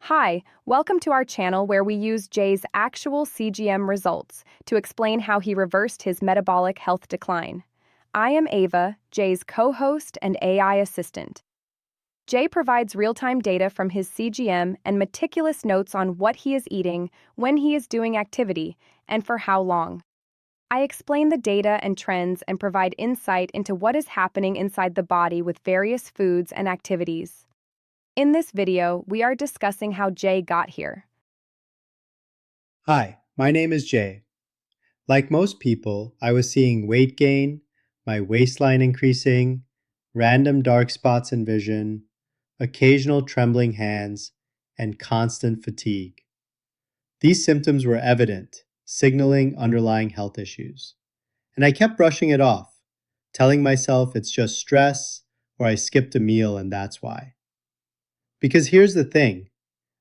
Hi, welcome to our channel where we use Jay's actual CGM results to explain how he reversed his metabolic health decline. I am Ava, Jay's co-host and AI assistant. Jay provides real-time data from his CGM and meticulous notes on what he is eating, when he is doing activity, and for how long. I explain the data and trends and provide insight into what is happening inside the body with various foods and activities. In this video, we are discussing how Jay got here. Hi, my name is Jay. Like most people, I was seeing weight gain, my waistline increasing, random dark spots in vision, occasional trembling hands, and constant fatigue. These symptoms were evident, signaling underlying health issues. And I kept brushing it off, telling myself it's just stress or I skipped a meal and that's why. Because here's the thing,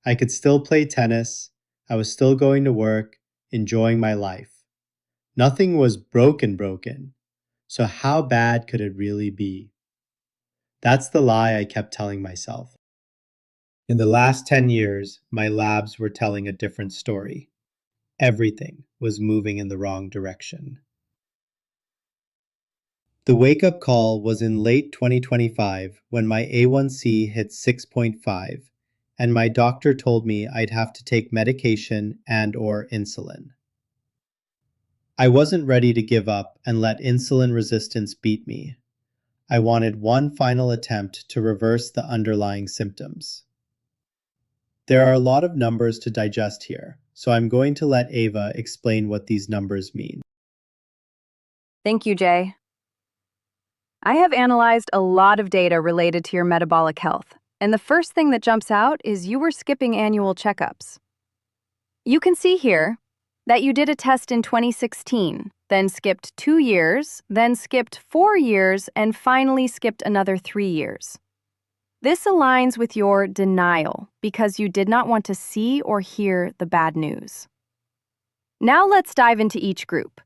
I could still play tennis, I was still going to work, enjoying my life. Nothing was broken. So how bad could it really be? That's the lie I kept telling myself. In the last 10 years, my labs were telling a different story. Everything was moving in the wrong direction. The wake-up call was in late 2025 when my A1C hit 6.5, and my doctor told me I'd have to take medication and/or insulin. I wasn't ready to give up and let insulin resistance beat me. I wanted one final attempt to reverse the underlying symptoms. There are a lot of numbers to digest here, so I'm going to let Ava explain what these numbers mean. Thank you, Jay. I have analyzed a lot of data related to your metabolic health, and the first thing that jumps out is you were skipping annual checkups. You can see here that you did a test in 2016, then skipped 2 years, then skipped 4 years, and finally skipped another 3 years. This aligns with your denial because you did not want to see or hear the bad news. Now let's dive into each group.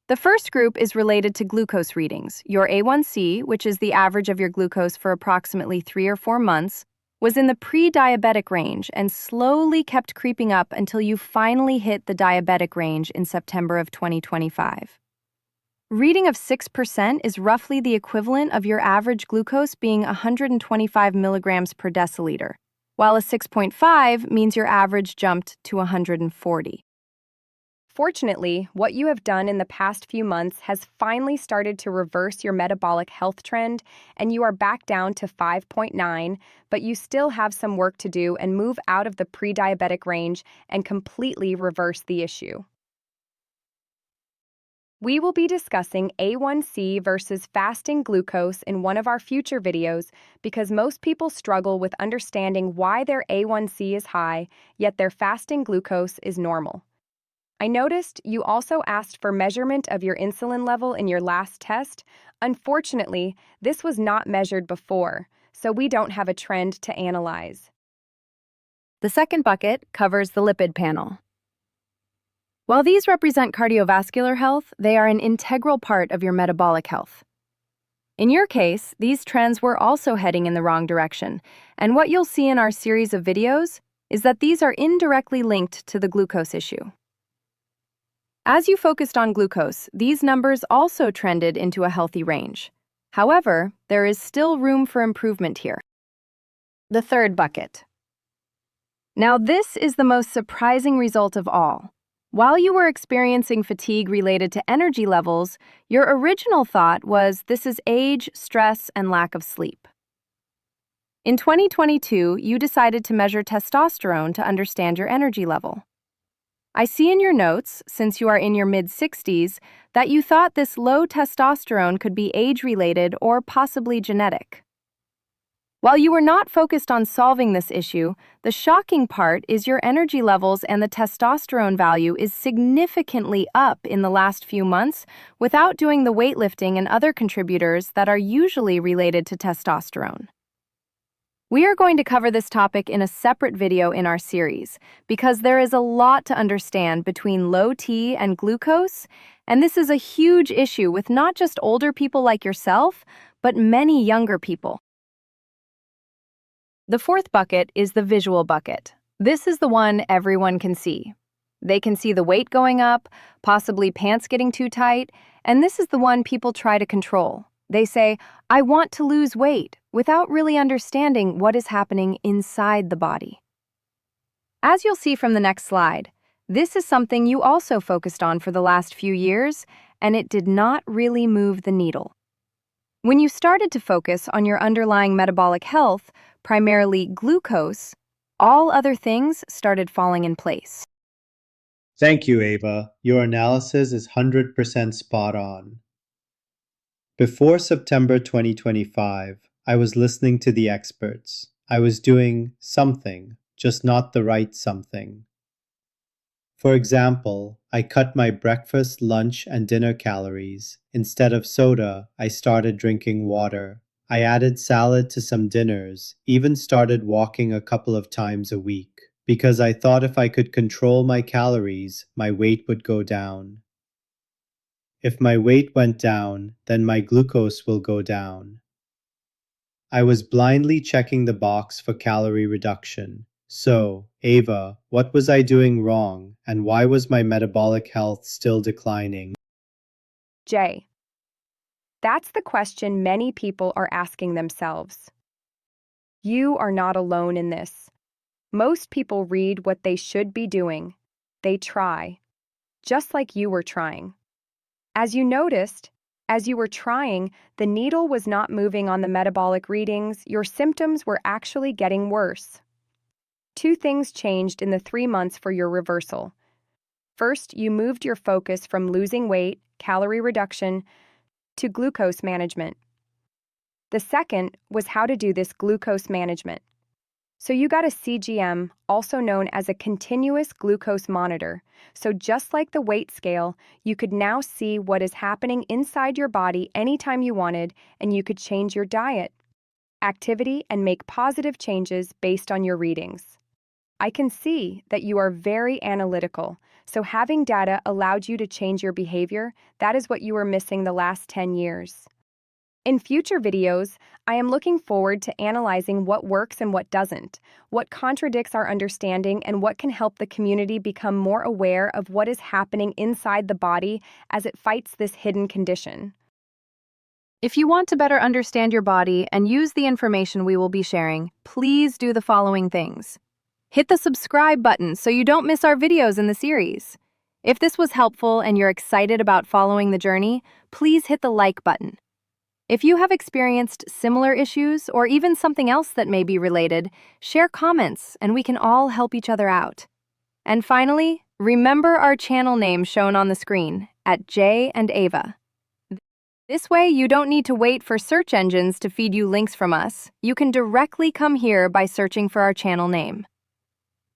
The first group is related to glucose readings. Your A1C, which is the average of your glucose for approximately 3 or 4 months, was in the pre-diabetic range and slowly kept creeping up until you finally hit the diabetic range in September of 2025. Reading of 6% is roughly the equivalent of your average glucose being 125 milligrams per deciliter, while a 6.5 means your average jumped to 140. Fortunately, what you have done in the past few months has finally started to reverse your metabolic health trend, and you are back down to 5.9, but you still have some work to do and move out of the pre-diabetic range and completely reverse the issue. We will be discussing A1C versus fasting glucose in one of our future videos because most people struggle with understanding why their A1C is high, yet their fasting glucose is normal. I noticed you also asked for measurement of your insulin level in your last test. Unfortunately, this was not measured before, so we don't have a trend to analyze. The second bucket covers the lipid panel. While these represent cardiovascular health, they are an integral part of your metabolic health. In your case, these trends were also heading in the wrong direction, and what you'll see in our series of videos is that these are indirectly linked to the glucose issue. As you focused on glucose, these numbers also trended into a healthy range. However, there is still room for improvement here. The third bucket. Now, this is the most surprising result of all. While you were experiencing fatigue related to energy levels, your original thought was this is age, stress, and lack of sleep. In 2022, you decided to measure testosterone to understand your energy level. I see in your notes, since you are in your mid-60s, that you thought this low testosterone could be age-related or possibly genetic. While you were not focused on solving this issue, the shocking part is your energy levels and the testosterone value is significantly up in the last few months without doing the weightlifting and other contributors that are usually related to testosterone. We are going to cover this topic in a separate video in our series because there is a lot to understand between low T and glucose, and this is a huge issue with not just older people like yourself, but many younger people. The fourth bucket is the visual bucket. This is the one everyone can see. They can see the weight going up, possibly pants getting too tight, and this is the one people try to control. They say, "I want to lose weight," without really understanding what is happening inside the body. As you'll see from the next slide, this is something you also focused on for the last few years, and it did not really move the needle. When you started to focus on your underlying metabolic health, primarily glucose, all other things started falling in place. Thank you, Ava. Your analysis is 100% spot on. Before September 2025, I was listening to the experts. I was doing something, just not the right something. For example, I cut my breakfast, lunch, and dinner calories. Instead of soda, I started drinking water. I added salad to some dinners, even started walking a couple of times a week, because I thought if I could control my calories, my weight would go down. If my weight went down, then my glucose will go down. I was blindly checking the box for calorie reduction. So, Ava, what was I doing wrong, and why was my metabolic health still declining? Jay, that's the question many people are asking themselves. You are not alone in this. Most people read what they should be doing. They try, just like you were trying. As you noticed, as you were trying, the needle was not moving on the metabolic readings. Your symptoms were actually getting worse. Two things changed in the 3 months for your reversal. First, you moved your focus from losing weight, calorie reduction, to glucose management. The second was how to do this glucose management. So you got a CGM, also known as a continuous glucose monitor. So just like the weight scale, you could now see what is happening inside your body anytime you wanted, and you could change your diet, activity, and make positive changes based on your readings. I can see that you are very analytical, so having data allowed you to change your behavior. That is what you were missing the last 10 years. In future videos, I am looking forward to analyzing what works and what doesn't, what contradicts our understanding, and what can help the community become more aware of what is happening inside the body as it fights this hidden condition. If you want to better understand your body and use the information we will be sharing, please do the following things. Hit the subscribe button so you don't miss our videos in the series. If this was helpful and you're excited about following the journey, please hit the like button. If you have experienced similar issues or even something else that may be related, share comments and we can all help each other out. And finally, remember our channel name shown on the screen at Jay and Ava. This way, you don't need to wait for search engines to feed you links from us. You can directly come here by searching for our channel name.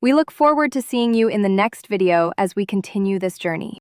We look forward to seeing you in the next video as we continue this journey.